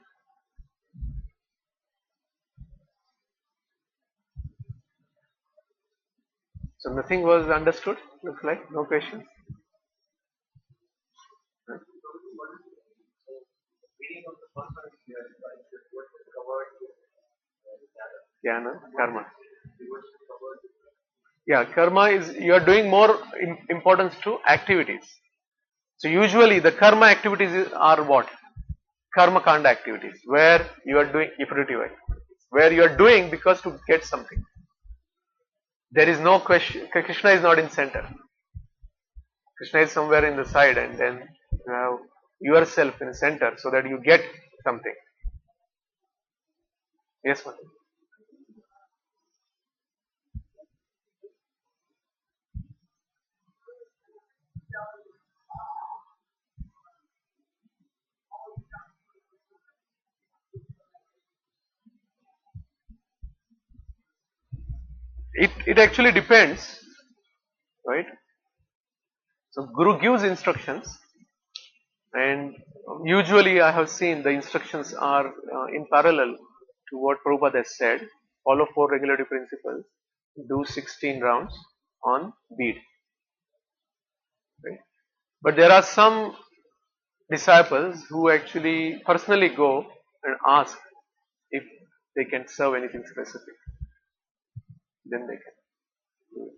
So nothing was understood. Looks like no questions. Meaning of the first one is clear, right? What is covered Jnana, karma. devotion covered. Yeah, karma is you are doing more importance to activities. So usually the karma activities are what? Karma kanda activities where you are doing iterative activities, where you are doing because to get something. There is no question. Krishna is not in center. Krishna is somewhere in the side, and then you have yourself in the center so that you get something. Yes, ma'am. It actually depends, right? So Guru gives instructions, and usually I have seen the instructions are in parallel to what Prabhupada has said. Follow 4 regulative principles, do 16 rounds on bead. Right? But there are some disciples who actually personally go and ask if they can serve anything specific. Then they can do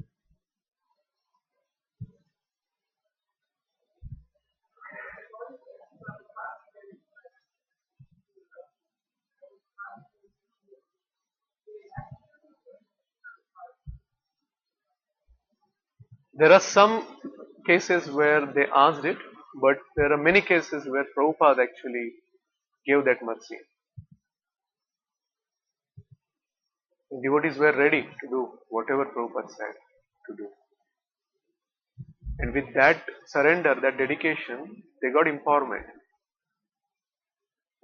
There are some cases where they asked it, but there are many cases where Prabhupada actually gave that mercy. And devotees were ready to do whatever Prabhupada said to do. And with that surrender, that dedication, they got empowerment.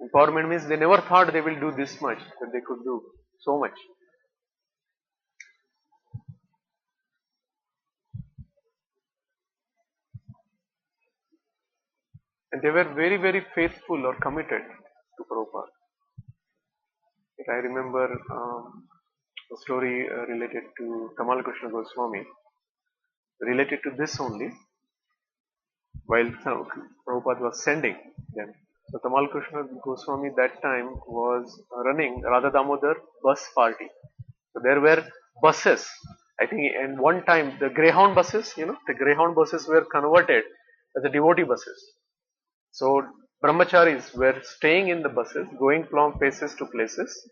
Empowerment means they never thought they will do this much, but they could do so much. And they were very, very faithful or committed to Prabhupada. Like I remember a story related to Tamal Krishna Goswami, related to this only, while Prabhupada was sending them. So Tamal Krishna Goswami that time was running Radha Damodar bus party. So there were buses. I think in one time the Greyhound buses, the Greyhound buses were converted as the devotee buses. So brahmacharis were staying in the buses, going from places to places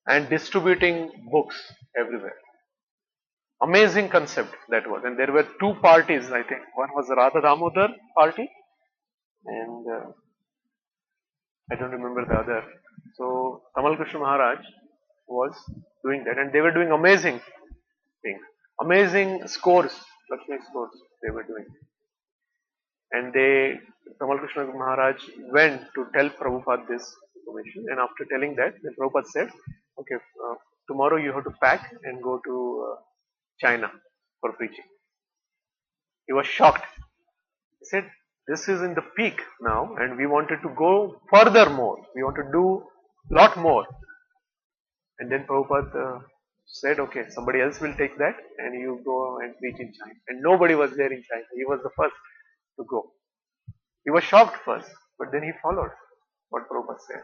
and distributing books everywhere. Amazing concept that was. And there were two parties, I think. One was the Radha Damodar party and I don't remember the other. So Tamal Krishna Maharaj was doing that and they were doing amazing things. Amazing scores, Lakshmi scores they were doing. And Tamal Krishna Maharaj went to tell Prabhupada this information and after telling that, then Prabhupada said, okay, tomorrow you have to pack and go to China for preaching. He was shocked. He said, this is in the peak now and we wanted to go furthermore. We want to do lot more. And then Prabhupada said, okay, somebody else will take that and you go and preach in China. And nobody was there in China. He was the first to go. He was shocked first, but then he followed what Prabhupada said.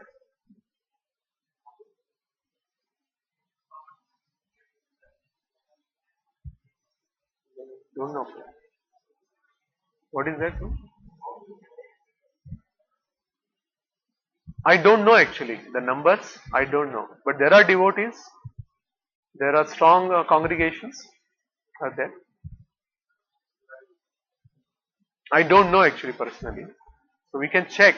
Don't know. What is that? I don't know actually. The numbers, I don't know. But there are devotees. There are strong congregations. Are there? I don't know actually personally. So we can check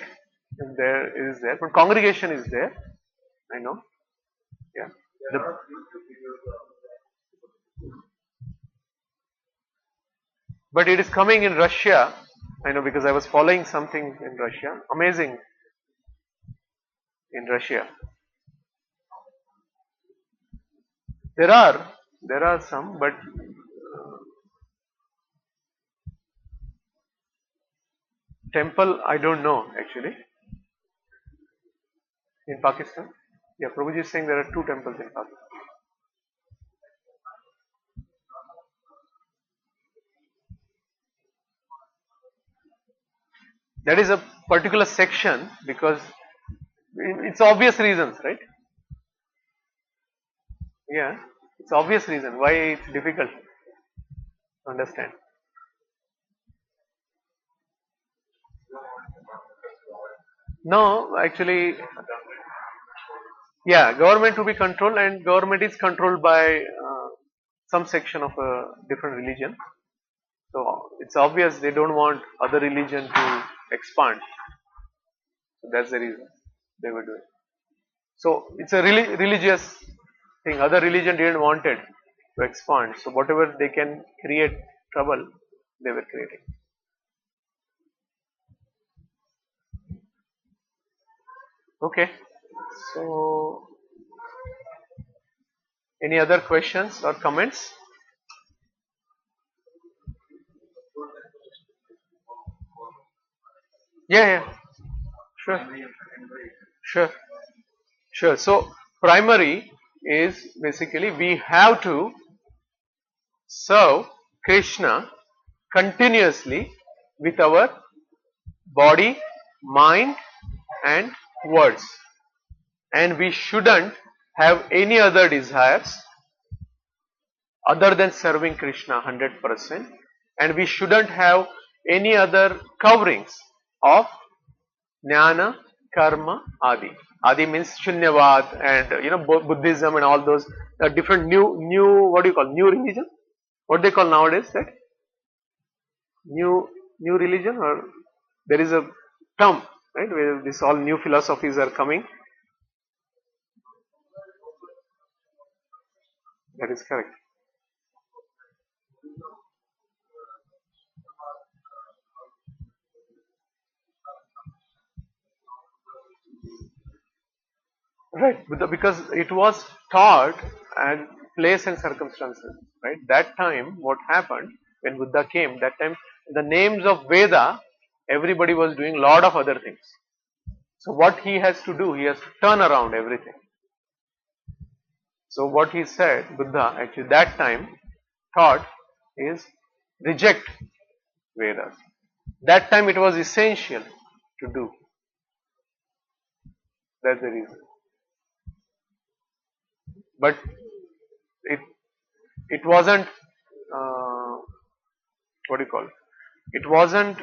if there is there. But congregation is there. I know. Yeah. But it is coming in Russia. I know because I was following something in Russia. Amazing. In Russia. There are some, but temple, I don't know actually. In Pakistan. Yeah, Prabhuji is saying there are 2 temples in Pakistan. That is a particular section because it's obvious reasons, right? Yeah, it's obvious reason why it's difficult to understand. No, actually, yeah, government to be controlled and government is controlled by some section of a different religion. So it's obvious they don't want other religion to expand. So that's the reason they were doing. So it's a religious thing. Other religion didn't want it to expand. So whatever they can create trouble, they were creating. Okay. So any other questions or comments? Yeah. Sure. Sure. Sure. So primary is basically we have to serve Krishna continuously with our body, mind and words. And we shouldn't have any other desires other than serving Krishna 100%. And we shouldn't have any other coverings of jnana, karma, adi. Adi means Shunyavad and Buddhism and all those different new what do you call new religion? What they call nowadays that new religion, or there is a term, right, where this all new philosophies are coming. That is correct. Right, because it was taught at place and circumstances. Right, that time what happened when Buddha came, that time the names of Veda, everybody was doing lot of other things. So what he has to do, he has to turn around everything. So what he said, Buddha actually that time taught is reject Vedas. That time it was essential to do. That's the reason. But it it wasn't what do you call it? It wasn't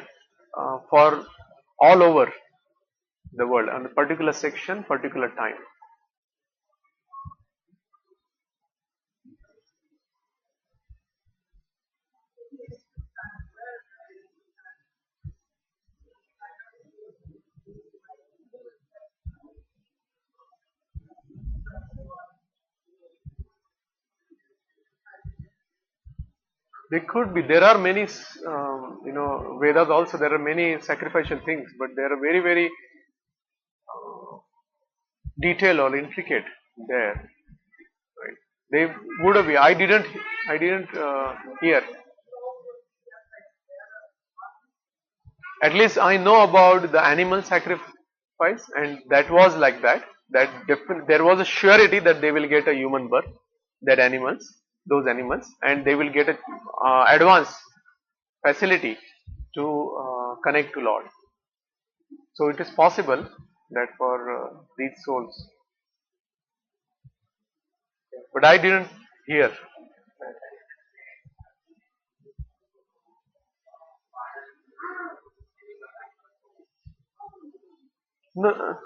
for all over the world on a particular section, particular time. They could be. There are many, Vedas also. There are many sacrificial things, but they are very, very detailed or intricate there. Right? They would have been. I didn't hear. At least I know about the animal sacrifice, and that was like that. There was a surety that they will get a human birth. Those animals, and they will get a advanced facility to connect to Lord. So it is possible that for these souls, but I didn't hear. No,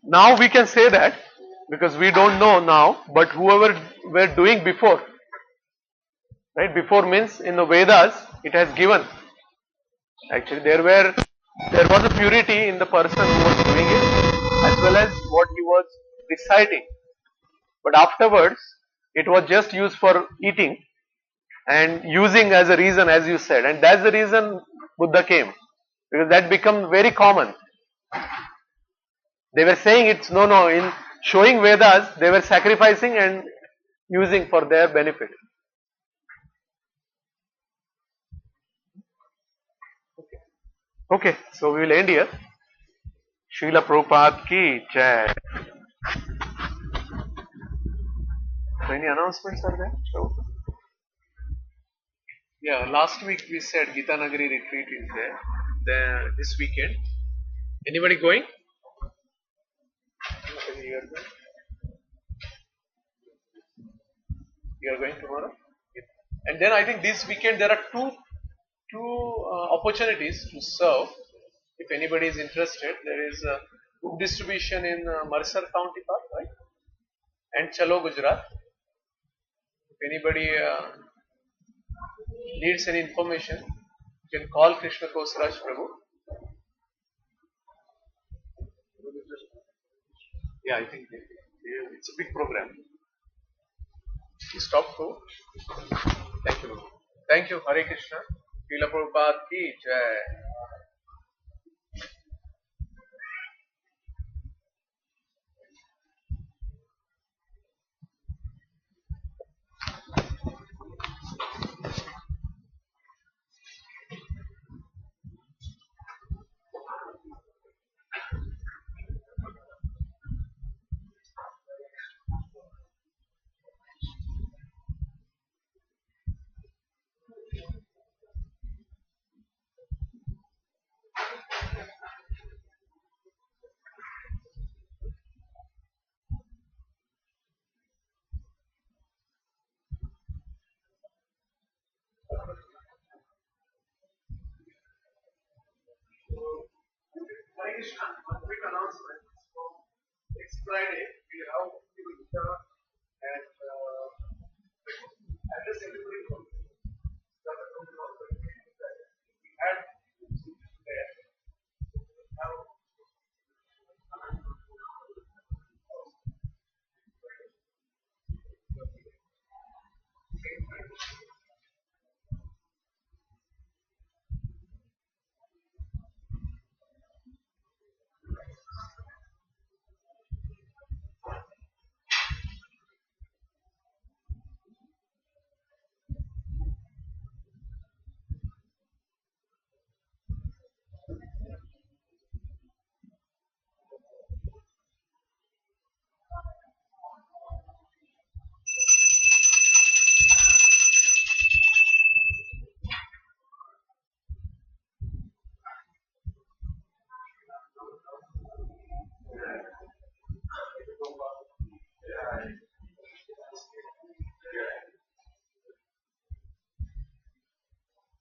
now we can say that because we don't know now, but whoever were doing before, right? Before means in the Vedas, it has given. Actually, there was a purity in the person who was doing it, as well as what he was reciting. But afterwards, it was just used for eating and using as a reason, as you said, and that's the reason Buddha came, because that became very common. They were saying it's no. In showing Vedas, they were sacrificing and using for their benefit. Okay, so we will end here. Srila Prabhupada ki jai. So any announcements are there? So, yeah, last week we said Gita Nagari retreat is there. This weekend. Anybody going? You are going? You are going tomorrow? And then I think this weekend there are two opportunities to serve. If anybody is interested, there is a book distribution in Mercer County Park, right? And Chalo Gujarat. If anybody needs any information, you can call Krishna Kosraj Prabhu. Yeah, I think it's a big program. You stop too. Thank you. Thank you. Hare Krishna. Srila Prabhupada ki jai. Hare Krishna. One quick announcement. So, next Friday,